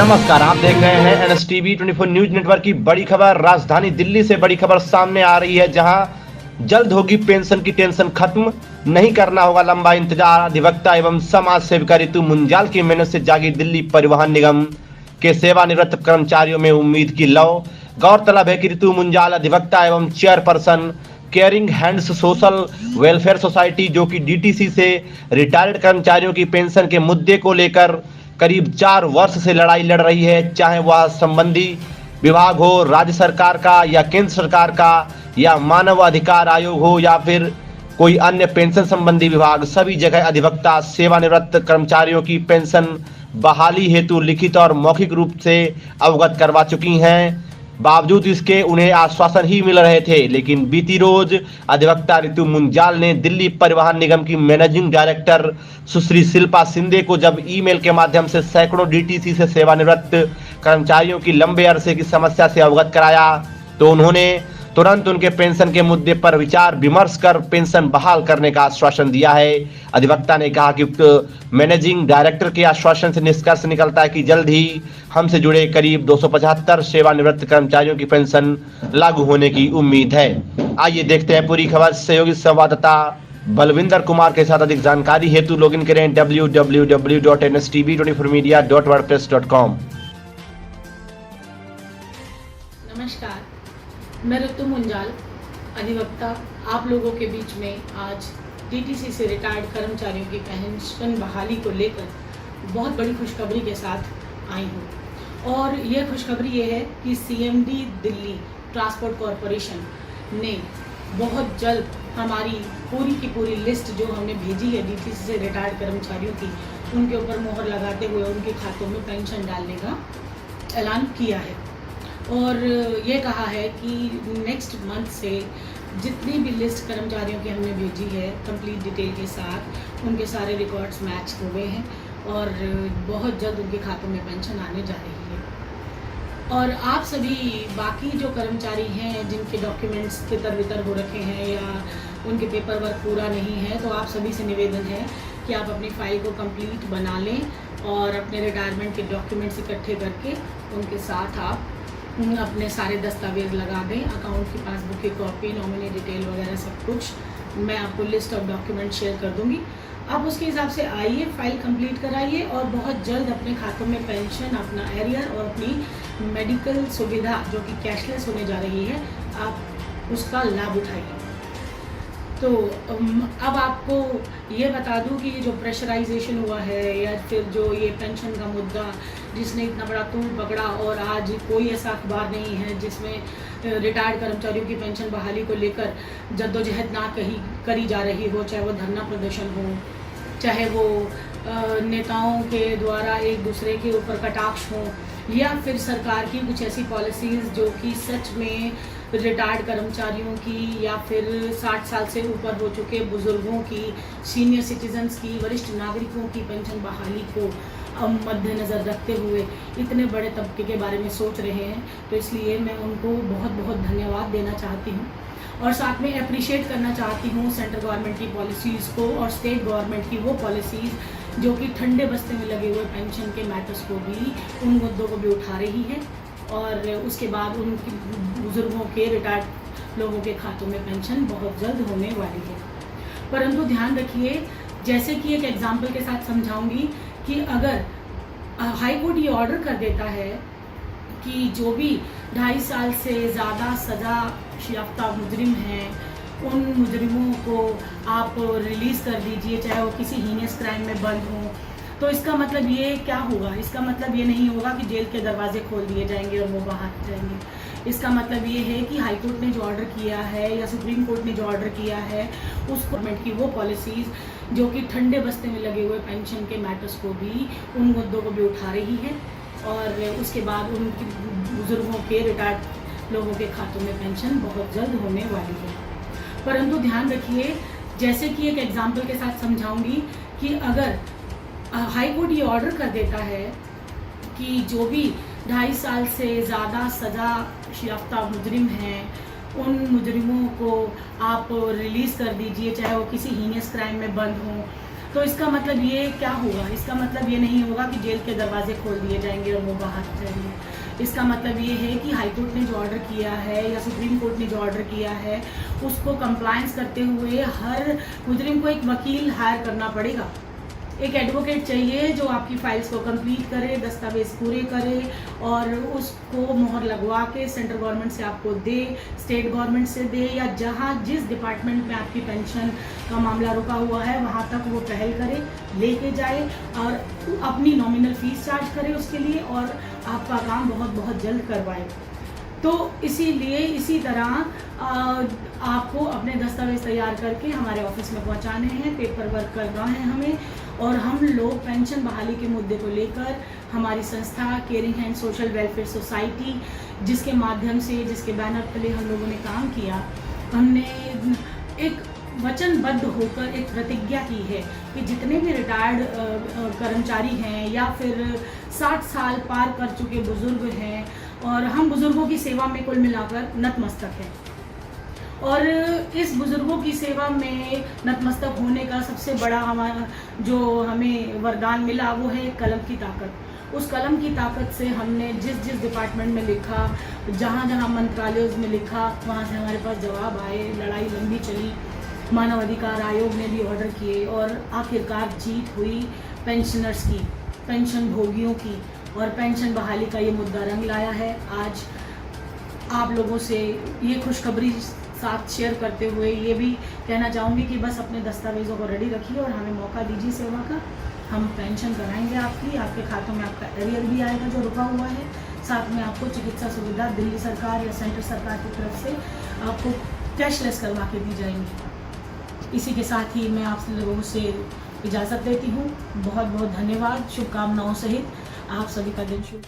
नमस्कार, आप देख रहे हैं NSTV 24 न्यूज नेटवर्क की बड़ी खबर। राजधानी दिल्ली से बड़ी खबर सामने आ रही है, जहां जल्द होगी पेंशन की टेंशन खत्म, नहीं करना होगा लंबा इंतजार। अधिवक्ता एवं समाज सेविका ऋतु मुंजाल की मेहनत से जागी दिल्ली परिवहन निगम के सेवानिवृत्त कर्मचारियों में उम्मीद की लौ। गौरतलब है कि ऋतु मुंजाल अधिवक्ता एवं chairperson caring hands social welfare society, जो कि DTC से रिटायर्ड कर्मचारियों की पेंशन के मुद्दे को लेकर करीब 4 वर्ष से लड़ाई लड़ रही है। चाहे वह संबंधी विभाग हो, राज्य सरकार का या केंद्र सरकार का, या मानव अधिकार आयोग हो, या फिर कोई अन्य पेंशन संबंधी विभाग, सभी जगह अधिवक्ता सेवानिवृत्त कर्मचारियों की पेंशन बहाली हेतु लिखित और मौखिक रूप से अवगत करवा चुकी हैं। बावजूद इसके उन्हें आश्वासन ही मिल रहे थे, लेकिन बीती रोज अधिवक्ता ऋतु मुंजाल ने दिल्ली परिवहन निगम की मैनेजिंग डायरेक्टर सुश्री शिल्पा शिंदे को जब ईमेल के माध्यम से सैकड़ों DTC से सेवानिवृत्त कर्मचारियों की लंबे अरसे की समस्या से अवगत कराया, तो उन्होंने तुरंत उनके पेंशन के मुद्दे पर विचार विमर्श कर पेंशन बहाल करने का आश्वासन दिया है। अधिवक्ता ने कहा कि मैनेजिंग डायरेक्टर के आश्वासन से निष्कर्ष निकलता है कि जल्द ही हमसे जुड़े करीब 275 सेवानिवृत्त कर्मचारियों की पेंशन लागू होने की उम्मीद है। आइए देखते हैं पूरी खबर। सहयोगी संवाददाता बलविंदर कुमार के साथ अधिक जानकारी हेतु लॉगिन करें www.nstv24media.wordpress.com। नमस्कार, मैं ऋतु मुंजाल अधिवक्ता आप लोगों के बीच में आज DTC से रिटायर्ड कर्मचारियों की पेंशन बहाली को लेकर बहुत बड़ी खुशखबरी के साथ आई हूँ। और यह खुशखबरी ये है कि CMD दिल्ली ट्रांसपोर्ट कॉरपोरेशन ने बहुत जल्द हमारी पूरी की पूरी लिस्ट जो हमने भेजी है DTC से रिटायर्ड कर्मचारियों की, उनके ऊपर मोहर लगाते हुए उनके खातों में पेंशन डालने का ऐलान किया है। और ये कहा है कि नेक्स्ट मंथ से जितनी भी लिस्ट कर्मचारियों की हमने भेजी है कंप्लीट डिटेल के साथ, उनके सारे रिकॉर्ड्स मैच हो गए हैं और बहुत जल्द उनके खातों में पेंशन आने जा रही है। और आप सभी बाकी जो कर्मचारी हैं जिनके डॉक्यूमेंट्स तितर बितर हो रखे हैं या उनके पेपर वर्क पूरा नहीं है, तो आप सभी से निवेदन है कि आप अपनी फाइल को कंप्लीट बना लें और अपने रिटायरमेंट के डॉक्यूमेंट्स इकट्ठे करके उनके साथ आप अपने सारे दस्तावेज लगा दें। अकाउंट की पासबुक की कॉपी, नॉमिनी डिटेल वगैरह सब कुछ मैं आपको लिस्ट ऑफ डॉक्यूमेंट शेयर कर दूंगी। आप उसके हिसाब से आइए, फाइल कंप्लीट कराइए और बहुत जल्द अपने खातों में पेंशन, अपना एरियर और अपनी मेडिकल सुविधा जो कि कैशलेस होने जा रही है, आप उसका लाभ उठाइए। तो अब आपको ये बता दूं कि जो प्रेशराइजेशन हुआ है या फिर जो ये पेंशन का मुद्दा जिसने इतना बड़ा तूल पकड़ा, और आज कोई ऐसा अखबार नहीं है जिसमें रिटायर्ड कर्मचारियों की पेंशन बहाली को लेकर जद्दोजहद ना करी जा रही हो, चाहे वो धरना प्रदर्शन हो, चाहे वो नेताओं के द्वारा एक दूसरे के ऊपर कटाक्ष हो, या फिर सरकार की कुछ ऐसी पॉलिसीज़ जो कि सच में रिटायर्ड कर्मचारियों की या फिर 60 साल से ऊपर हो चुके बुजुर्गों की, सीनियर सिटीजन्स की, वरिष्ठ नागरिकों की पेंशन बहाली को मद्देनज़र रखते हुए इतने बड़े तबके के बारे में सोच रहे हैं। तो इसलिए मैं उनको बहुत बहुत धन्यवाद देना चाहती हूँ और साथ में अप्रिशिएट करना चाहती हूँ सेंट्रल गवर्नमेंट की पॉलिसीज़ को और स्टेट गवर्नमेंट की वो पॉलिसीज़ जो कि ठंडे बस्ते में लगे हुए पेंशन के मैटर्स को भी, उन मुद्दों को भी उठा रही है और उसके बाद उनकी बुजुर्गों के, रिटायर्ड लोगों के खातों में पेंशन बहुत जल्द होने वाली है। परंतु ध्यान रखिए, जैसे कि एक एग्जाम्पल के साथ समझाऊंगी कि अगर हाई कोर्ट ये ऑर्डर कर देता है कि जो भी 2.5 साल से ज़्यादा सज़ा याफ्ता मुजरिम हैं, उन मुजरिमों को आप रिलीज़ कर दीजिए, चाहे वो किसी हीनियस क्राइम में बंद हों, तो इसका मतलब ये क्या होगा? इसका मतलब ये नहीं होगा कि जेल के दरवाजे खोल दिए जाएंगे और वो बाहर जाएंगे। इसका मतलब ये है कि हाई कोर्ट ने जो ऑर्डर किया है या सुप्रीम कोर्ट ने जो ऑर्डर किया है, उस गवर्नमेंट की वो पॉलिसीज़ जो कि ठंडे बस्ते में लगे हुए पेंशन के मैटर्स को भी, उन मुद्दों को भी उठा रही है और उसके बाद उनकी बुजुर्गों के, रिटायर्ड लोगों के खातों में पेंशन बहुत जल्द होने वाली है। परंतु ध्यान रखिए, जैसे कि एक एग्जाम्पल के साथ समझाऊंगी कि अगर हाई कोर्ट ये ऑर्डर कर देता है कि जो भी 2.5 साल से ज़्यादा सज़ा याफ्ता मुजरिम हैं, उन मुजरिमों को आप रिलीज़ कर दीजिए, चाहे वो किसी हीनियस क्राइम में बंद हों, तो इसका मतलब ये क्या होगा? इसका मतलब ये नहीं होगा कि जेल के दरवाजे खोल दिए जाएंगे और वो बाहर जाएंगे। इसका मतलब ये है कि हाई कोर्ट ने जो ऑर्डर किया है या सुप्रीम कोर्ट ने जो ऑर्डर किया है उसको कंप्लायंस करते हुए हर मुजरिम को एक वकील हायर करना पड़ेगा। एक एडवोकेट चाहिए जो आपकी फाइल्स को कंप्लीट करे, दस्तावेज पूरे करे और उसको मोहर लगवा के सेंट्रल गवर्नमेंट से आपको दे, स्टेट गवर्नमेंट से दे, या जहाँ जिस डिपार्टमेंट में आपकी पेंशन का मामला रुका हुआ है वहाँ तक वो पहल करे, लेके जाए और अपनी नॉमिनल फीस चार्ज करे उसके लिए और आपका काम बहुत बहुत जल्द करवाए। तो इसीलिए इसी तरह आपको अपने दस्तावेज तैयार करके हमारे ऑफिस में पहुंचाने हैं, पेपर वर्क करना है हमें। और हम लोग पेंशन बहाली के मुद्दे को लेकर हमारी संस्था caring hand social welfare society, जिसके माध्यम से, जिसके बैनर तले हम लोगों ने काम किया, हमने एक वचनबद्ध होकर एक प्रतिज्ञा की है कि जितने भी रिटायर्ड कर्मचारी हैं या फिर 60 साल पार कर चुके बुजुर्ग हैं, और हम बुजुर्गों की सेवा में कुल मिलाकर नतमस्तक हैं। और इस बुजुर्गों की सेवा में नतमस्तक होने का सबसे बड़ा हमारा जो हमें वरदान मिला वो है कलम की ताकत। उस कलम की ताकत से हमने जिस जिस डिपार्टमेंट में लिखा, जहाँ जहाँ मंत्रालयों में लिखा, वहाँ से हमारे पास जवाब आए। लड़ाई लंबी चली, मानवाधिकार आयोग ने भी ऑर्डर किए और आखिरकार जीत हुई पेंशनर्स की, पेंशन भोगियों की, और पेंशन बहाली का ये मुद्दा रंग लाया है। आज आप लोगों से ये खुशखबरी साथ शेयर करते हुए ये भी कहना चाहूँगी कि बस अपने दस्तावेज़ों को रेडी रखिए और हमें मौका दीजिए सेवा का। हम पेंशन कराएंगे आपकी, आपके खातों में आपका एरियर भी आएगा जो रुका हुआ है। साथ में आपको चिकित्सा सुविधा दिल्ली सरकार या सेंट्रल सरकार की तरफ से आपको कैशलेस करवा के दी जाएंगी। इसी के साथ ही मैं आप लोगों से इजाज़त लेती हूँ। बहुत बहुत धन्यवाद। शुभकामनाओं सहित आप सभी का दिन शुभ।